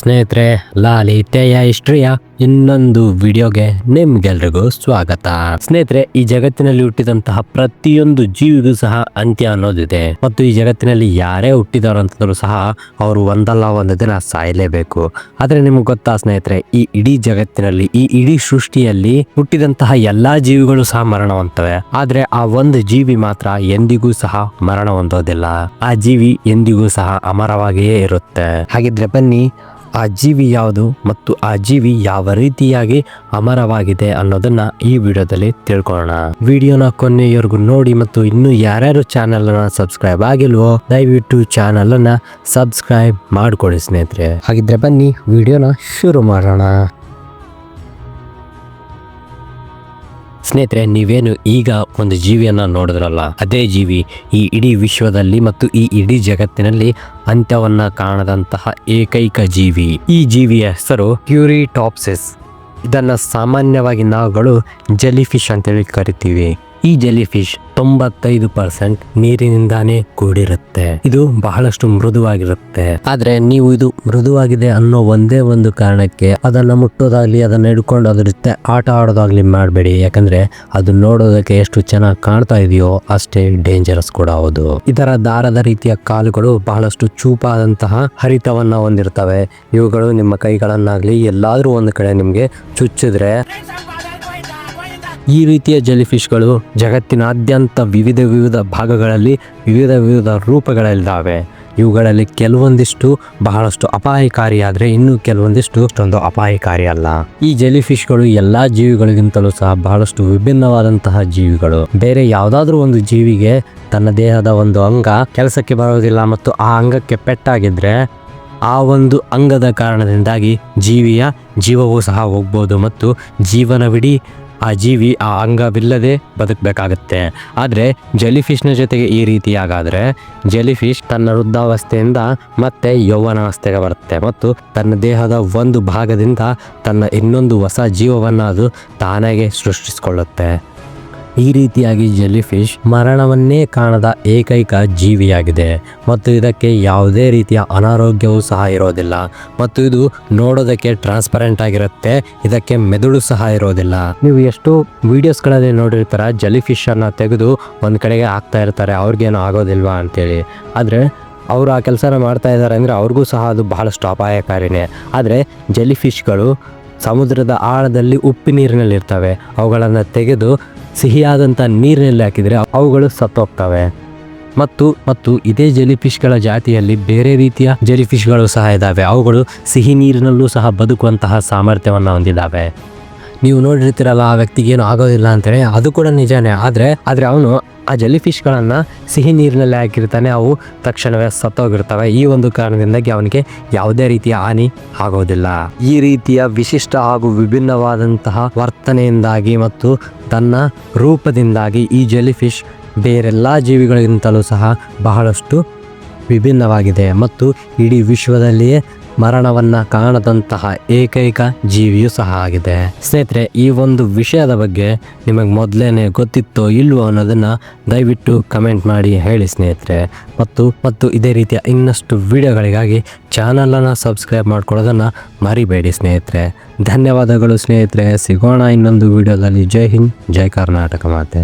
ಸ್ನೇಹಿತರೆ, ಲಾಲಿತ್ಯ ಹಿಸ್ಟ್ರಿಯ ಇನ್ನೊಂದು ವಿಡಿಯೋಗೆ ನಿಮ್ಗೆಲ್ರಿಗೂ ಸ್ವಾಗತ. ಸ್ನೇಹಿತರೆ, ಈ ಜಗತ್ತಿನಲ್ಲಿ ಹುಟ್ಟಿದಂತಹ ಪ್ರತಿಯೊಂದು ಜೀವಿಗೂ ಸಹ ಅಂತ್ಯ ಅನ್ನೋದಿದೆ. ಮತ್ತು ಈ ಜಗತ್ತಿನಲ್ಲಿ ಯಾರೇ ಹುಟ್ಟಿದವರಂತಂದ್ರೂ ಸಹ ಅವರು ಒಂದಲ್ಲ ಒಂದು ದಿನ ಸಾಯಲೇಬೇಕು. ಆದ್ರೆ ನಿಮ್ಗೆ ಗೊತ್ತಾ ಸ್ನೇಹಿತರೆ, ಈ ಇಡೀ ಜಗತ್ತಿನಲ್ಲಿ, ಈ ಇಡೀ ಸೃಷ್ಟಿಯಲ್ಲಿ ಹುಟ್ಟಿದಂತಹ ಎಲ್ಲಾ ಜೀವಿಗಳು ಸಹ ಮರಣ ಹೊಂದ್ತವೆ. ಆದ್ರೆ ಆ ಒಂದು ಜೀವಿ ಮಾತ್ರ ಎಂದಿಗೂ ಸಹ ಮರಣ ಹೊಂದೋದಿಲ್ಲ. ಆ ಜೀವಿ ಎಂದಿಗೂ ಸಹ ಅಮರವಾಗಿಯೇ ಇರುತ್ತೆ. ಹಾಗಿದ್ರೆ ಬನ್ನಿ, ಆ ಜೀವಿ ಯಾವುದು ಮತ್ತು ಆ ಜೀವಿ ಯಾವ ರೀತಿಯಾಗಿ ಅಮರವಾಗಿದೆ ಅನ್ನೋದನ್ನ ಈ ವಿಡಿಯೋದಲ್ಲಿ ತಿಳ್ಕೊಳ್ಳೋಣ. ವಿಡಿಯೋನ ಕೊನೆಯವರೆಗೂ ನೋಡಿ ಮತ್ತು ಇನ್ನು ಯಾರ್ಯಾರು ಚಾನೆಲ್ ಅನ್ನ ಸಬ್ಸ್ಕ್ರೈಬ್ ಆಗಿಲ್ವೋ ದಯವಿಟ್ಟು ಚಾನೆಲ್ ಅನ್ನ ಸಬ್ಸ್ಕ್ರೈಬ್ ಮಾಡ್ಕೊಳ್ಳಿ ಸ್ನೇಹಿತರೆ. ಹಾಗಿದ್ರೆ ಬನ್ನಿ ವಿಡಿಯೋನ ಶುರು ಮಾಡೋಣ. ಸ್ನೇಹಿತರೆ, ನೀವೇನು ಈಗ ಒಂದು ಜೀವಿಯನ್ನ ನೋಡಿದ್ರಲ್ಲ, ಅದೇ ಜೀವಿ ಈ ಇಡೀ ವಿಶ್ವದಲ್ಲಿ ಮತ್ತು ಈ ಇಡೀ ಜಗತ್ತಿನಲ್ಲಿ ಅಂತ್ಯವನ್ನ ಕಾಣದಂತಹ ಏಕೈಕ ಜೀವಿ. ಈ ಜೀವಿಯ ಹೆಸರು ಕ್ಯೂರಿಟಾಪ್ಸಿಸ್. ಇದನ್ನ ಸಾಮಾನ್ಯವಾಗಿ ನಾವುಗಳು ಜೆಲಿಫಿಶ್ ಅಂತೇಳಿ ಕರಿತೀವಿ. ಈ ಜೆಲಿಫಿಶ್ 95% ನೀರಿನಿಂದಾನೇ ಕೂಡಿರುತ್ತೆ. ಇದು ಬಹಳಷ್ಟು ಮೃದುವಾಗಿರುತ್ತೆ. ಆದ್ರೆ ನೀವು ಇದು ಮೃದುವಾಗಿದೆ ಅನ್ನೋ ಒಂದೇ ಒಂದು ಕಾರಣಕ್ಕೆ ಅದನ್ನ ಮುಟ್ಟೋದಾಗ್ಲಿ, ಅದನ್ನ ಹಿಡ್ಕೊಂಡು ಅದ್ರ ಜೊತೆ ಆಟ ಆಡೋದಾಗ್ಲಿ ಮಾಡಬೇಡಿ. ಯಾಕಂದ್ರೆ ಅದು ನೋಡೋದಕ್ಕೆ ಎಷ್ಟು ಚೆನ್ನಾಗಿ ಕಾಣ್ತಾ ಇದೆಯೋ ಅಷ್ಟೇ ಡೇಂಜರಸ್ ಕೂಡ ಹೌದು. ಇದರ ದಾರದ ರೀತಿಯ ಕಾಲುಗಳು ಬಹಳಷ್ಟು ಚೂಪಾದಂತಹ ಹರಿತವನ್ನ ಹೊಂದಿರ್ತವೆ. ಇವುಗಳು ನಿಮ್ಮ ಕೈಗಳನ್ನಾಗ್ಲಿ ಎಲ್ಲಾದ್ರೂ ಒಂದು ಕಡೆ ನಿಮ್ಗೆ ಚುಚ್ಚಿದ್ರೆ, ಈ ರೀತಿಯ ಜೆಲಿಫಿಶ್ಗಳು ಜಗತ್ತಿನಾದ್ಯಂತ ವಿವಿಧ ಭಾಗಗಳಲ್ಲಿ ವಿವಿಧ ರೂಪಗಳಲ್ಲಿದ್ದಾವೆ. ಇವುಗಳಲ್ಲಿ ಕೆಲವೊಂದಿಷ್ಟು ಬಹಳಷ್ಟು ಅಪಾಯಕಾರಿ, ಆದ್ರೆ ಇನ್ನು ಕೆಲವೊಂದಿಷ್ಟು ಅಷ್ಟೊಂದು ಅಪಾಯಕಾರಿ ಅಲ್ಲ. ಈ ಜೆಲಿಫಿಶ್ಗಳು ಎಲ್ಲಾ ಜೀವಿಗಳಿಗಿಂತಲೂ ಸಹ ಬಹಳಷ್ಟು ವಿಭಿನ್ನವಾದಂತಹ ಜೀವಿಗಳು. ಬೇರೆ ಯಾವ್ದಾದ್ರೂ ಒಂದು ಜೀವಿಗೆ ತನ್ನ ದೇಹದ ಒಂದು ಅಂಗ ಕೆಲಸಕ್ಕೆ ಬರೋದಿಲ್ಲ ಮತ್ತು ಆ ಅಂಗಕ್ಕೆ ಪೆಟ್ಟಾಗಿದ್ರೆ ಆ ಒಂದು ಅಂಗದ ಕಾರಣದಿಂದಾಗಿ ಜೀವಿಯ ಜೀವವೂ ಸಹ ಹೋಗ್ಬೋದು ಮತ್ತು ಜೀವನವಿಡೀ ಆ ಜೀವಿ ಆ ಅಂಗವಿಲ್ಲದೆ ಬದುಕಬೇಕಾಗತ್ತೆ. ಆದರೆ ಜೆಲಿಫಿಶ್ನ ಜೊತೆಗೆ ಈ ರೀತಿಯಾಗಾದರೆ ಜೆಲಿಫಿಶ್ ತನ್ನ ವೃದ್ಧಾವಸ್ಥೆಯಿಂದ ಮತ್ತೆ ಯೌವನಾವಸ್ಥೆಗೆ ಬರುತ್ತೆ ಮತ್ತು ತನ್ನ ದೇಹದ ಒಂದು ಭಾಗದಿಂದ ತನ್ನ ಇನ್ನೊಂದು ಹೊಸ ಜೀವವನ್ನು ಅದು ತಾನಾಗೆ ಸೃಷ್ಟಿಸಿಕೊಳ್ಳುತ್ತೆ. ಈ ರೀತಿಯಾಗಿ ಜೆಲಿಫಿಶ್ ಮರಣವನ್ನೇ ಕಾಣದ ಏಕೈಕ ಜೀವಿಯಾಗಿದೆ ಮತ್ತು ಇದಕ್ಕೆ ಯಾವುದೇ ರೀತಿಯ ಅನಾರೋಗ್ಯವೂ ಸಹ ಇರೋದಿಲ್ಲ ಮತ್ತು ಇದು ನೋಡೋದಕ್ಕೆ ಟ್ರಾನ್ಸ್ಪರೆಂಟ್ ಆಗಿರುತ್ತೆ. ಇದಕ್ಕೆ ಮೆದುಳು ಸಹ ಇರೋದಿಲ್ಲ. ನೀವು ಎಷ್ಟು ವಿಡಿಯೋಸ್ಗಳಲ್ಲಿ ನೋಡಿರ್ತಾರ, ಜೆಲಿಫಿಶ್ ಅನ್ನ ತೆಗೆದು ಒಂದ್ ಕಡೆಗೆ ಹಾಕ್ತಾ ಇರ್ತಾರೆ, ಅವ್ರಿಗೇನು ಆಗೋದಿಲ್ವಾ ಅಂತೇಳಿ. ಆದ್ರೆ ಅವರು ಆ ಕೆಲಸನ ಮಾಡ್ತಾ ಇದ್ದಾರೆ ಅಂದ್ರೆ ಅವ್ರಿಗೂ ಸಹ ಅದು ಬಹಳಷ್ಟು ಅಪಾಯಕಾರಿನೇ. ಆದರೆ ಜೆಲಿಫಿಶ್ಗಳು ಸಮುದ್ರದ ಆಳದಲ್ಲಿ ಉಪ್ಪು ನೀರಿನಲ್ಲಿ ಇರ್ತವೆ. ಅವುಗಳನ್ನು ತೆಗೆದು ಸಿಹಿಯಾದಂಥ ನೀರಿನಲ್ಲಿ ಹಾಕಿದರೆ ಅವುಗಳು ಸತ್ತೋಗ್ತವೆ. ಮತ್ತು ಇದೇ ಜೆಲಿಫಿಶ್ಗಳ ಜಾತಿಯಲ್ಲಿ ಬೇರೆ ರೀತಿಯ ಜೆಲಿಫಿಶ್ಗಳು ಸಹ ಇದ್ದಾವೆ. ಅವುಗಳು ಸಿಹಿ ನೀರಿನಲ್ಲೂ ಸಹ ಬದುಕುವಂತಹ ಸಾಮರ್ಥ್ಯವನ್ನು ಹೊಂದಿದ್ದಾವೆ. ನೀವು ನೋಡಿರ್ತೀರಲ್ಲ, ಆ ವ್ಯಕ್ತಿಗೆ ಏನು ಆಗೋದಿಲ್ಲ ಅಂತೇಳಿ, ಅದು ಕೂಡ ನಿಜಾನೇ. ಆದರೆ ಅವನು ಆ ಜೆಲಿಫಿಶ್ಗಳನ್ನು ಸಿಹಿ ನೀರಿನಲ್ಲಿ ಹಾಕಿರ್ತಾನೆ, ಅವು ತಕ್ಷಣವೇ ಸತ್ತೋಗಿರ್ತವೆ. ಈ ಒಂದು ಕಾರಣದಿಂದಾಗಿ ಅವನಿಗೆ ಯಾವುದೇ ರೀತಿಯ ಹಾನಿ ಆಗೋದಿಲ್ಲ. ಈ ರೀತಿಯ ವಿಶಿಷ್ಟ ಹಾಗೂ ವಿಭಿನ್ನವಾದಂತಹ ವರ್ತನೆಯಿಂದಾಗಿ ಮತ್ತು ತನ್ನ ರೂಪದಿಂದಾಗಿ ಈ ಜೆಲಿಫಿಶ್ ಬೇರೆಲ್ಲ ಜೀವಿಗಳಿಗಿಂತಲೂ ಸಹ ಬಹಳಷ್ಟು ವಿಭಿನ್ನವಾಗಿದೆ ಮತ್ತು ಇಡೀ ವಿಶ್ವದಲ್ಲಿಯೇ ಮರಣವನ್ನ ಕಾಣದಂತಹ ಏಕೈಕ ಜೀವಿಯೂ ಸಹ ಆಗಿದೆ. ಸ್ನೇಹಿತರೆ, ಈ ಒಂದು ವಿಷಯದ ಬಗ್ಗೆ ನಿಮಗೆ ಮೊದಲೇನೆ ಗೊತ್ತಿತ್ತೋ ಇಲ್ವೋ ಅನ್ನೋದನ್ನ ದಯವಿಟ್ಟು ಕಮೆಂಟ್ ಮಾಡಿ ಹೇಳಿ ಸ್ನೇಹಿತರೆ. ಮತ್ತು ಇದೇ ರೀತಿಯ ಇನ್ನಷ್ಟು ವಿಡಿಯೋಗಳಿಗಾಗಿ ಚಾನಲನ್ನು ಸಬ್ಸ್ಕ್ರೈಬ್ ಮಾಡ್ಕೊಳ್ಳೋದನ್ನ ಮರಿಬೇಡಿ ಸ್ನೇಹಿತರೆ. ಧನ್ಯವಾದಗಳು ಸ್ನೇಹಿತರೆ. ಸಿಗೋಣ ಇನ್ನೊಂದು ವಿಡಿಯೋದಲ್ಲಿ. ಜೈ ಹಿಂದ್, ಜೈ ಕರ್ನಾಟಕ ಮಾತೆ.